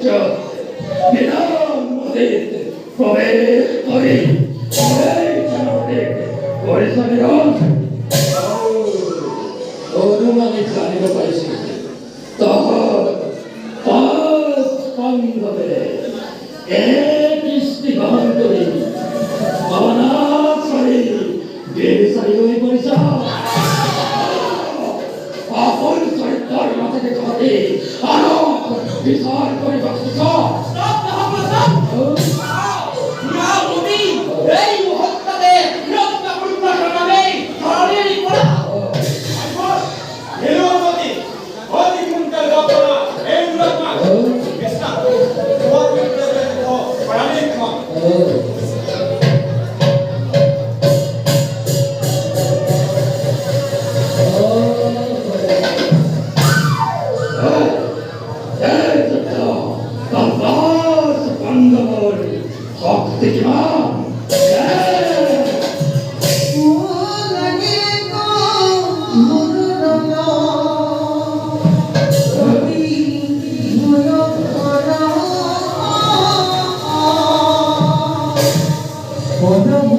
বিধান মসজিদ প্রবেশ করি অনুমানিক জানিব পাইছি তহর পাঁচ বান্ধবে এক দৃষ্টি গ্রহণ করি অনাথ সারি বেবিচারি হয়ে পড়িছ আপন চরিত্র মাথাকে খাতে আরো বিচার করে বাঁচছ এই মুহূর্তে রক্তা পুরুষ নামে ধরনের পড়া হেলোমতি অতি কুন্তল রপনা এই রত্না কৃষ্ণ তোমার তো পড়ালে কম Oh, no.